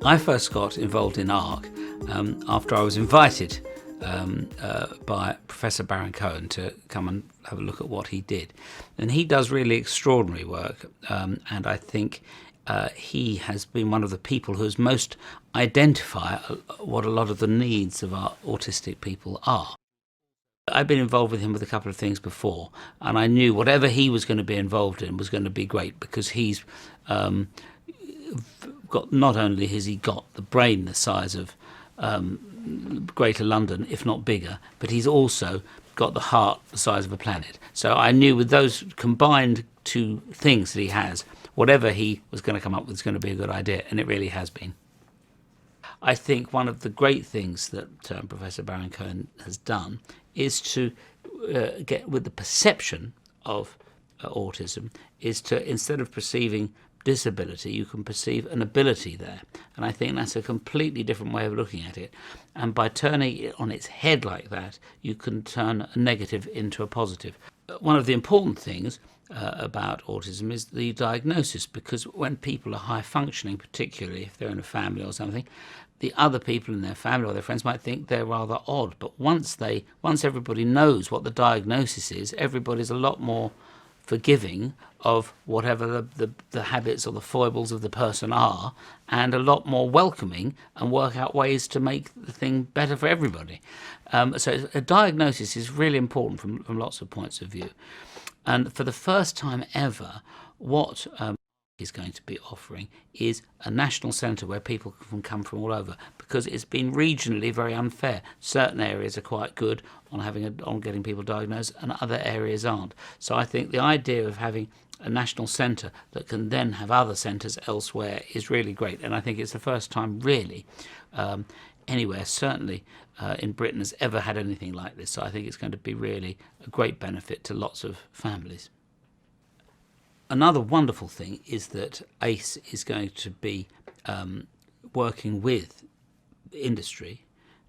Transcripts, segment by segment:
I first got involved in ARC after I was invited by Professor Baron-Cohen to come and have a look at what he did. And he does really extraordinary work, and I think he has been one of the people who has most identified what a lot of the needs of our autistic people are. I've been involved with him with a couple of things before, and I knew whatever he was going to be involved in was going to be great, because he's got, not only has he got the brain the size of Greater London, if not bigger, but he's also got the heart the size of a planet. So I knew with those combined two things that he has, whatever he was going to come up with is going to be a good idea, and it really has been. I think one of the great things that Professor Baron-Cohen has done is to get with the perception of autism, is to, instead of perceiving disability, you can perceive an ability there. And I think that's a completely different way of looking at it. And by turning it on its head like that, you can turn a negative into a positive. One of the important things about autism is the diagnosis, because when people are high functioning, particularly if they're in a family or something, the other people in their family or their friends might think they're rather odd. But once everybody knows what the diagnosis is, everybody's a lot more forgiving of whatever the habits or the foibles of the person are, and a lot more welcoming, and work out ways to make the thing better for everybody. So a diagnosis is really important from lots of points of view. And for the first time ever, what is going to be offering is a national centre where people can come from all over, because it's been regionally very unfair. Certain areas are quite good on getting people diagnosed, and other areas aren't. So I think the idea of having a national centre that can then have other centres elsewhere is really great, and I think it's the first time really anywhere, certainly in Britain, has ever had anything like this. So I think it's going to be really a great benefit to lots of families. Another wonderful thing is that ACE is going to be working with industry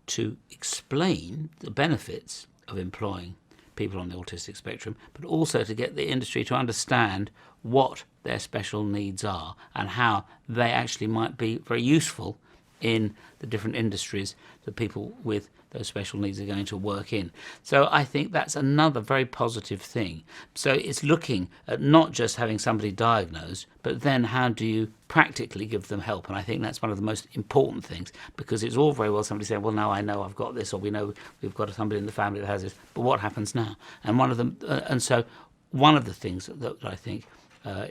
to explain the benefits of employing people on the autistic spectrum, but also to get the industry to understand what their special needs are and how they actually might be very useful in the different industries that people with those special needs are going to work in. So I think that's another very positive thing. So it's looking at not just having somebody diagnosed, but then how do you practically give them help? And I think that's one of the most important things, because it's all very well somebody saying, well, now I know I've got this, or we know we've got somebody in the family that has this, but what happens now? And so one of the things that I think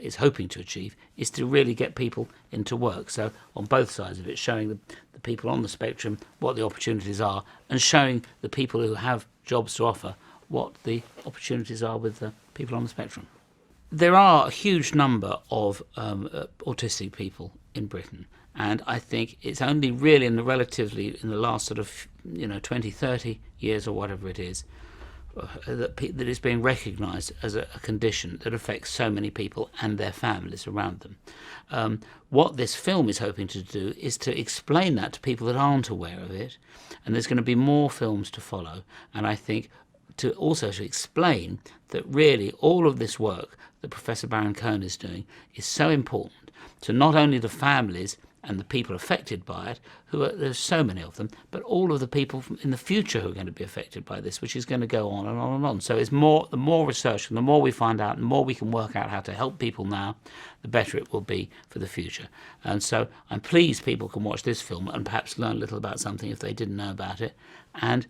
is hoping to achieve is to really get people into work. So on both sides of it, showing the people on the spectrum what the opportunities are, and showing the people who have jobs to offer what the opportunities are with the people on the spectrum. There are a huge number of autistic people in Britain, and I think it's only really in the last sort of 20, 30 years or whatever it is, that is being recognised as a condition that affects so many people and their families around them. What this film is hoping to do is to explain that to people that aren't aware of it, and there's going to be more films to follow. And I think to explain that really all of this work that Professor Baron-Cohen is doing is so important to not only the families and the people affected by it, there's so many of them, but all of the people in the future who are going to be affected by this, which is going to go on and on and on. So the more research and the more we find out and the more we can work out how to help people now, the better it will be for the future. And so I'm pleased people can watch this film and perhaps learn a little about something if they didn't know about it. And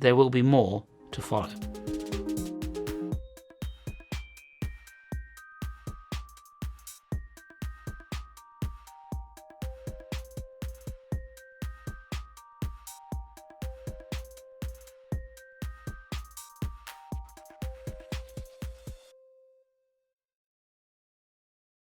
there will be more to follow.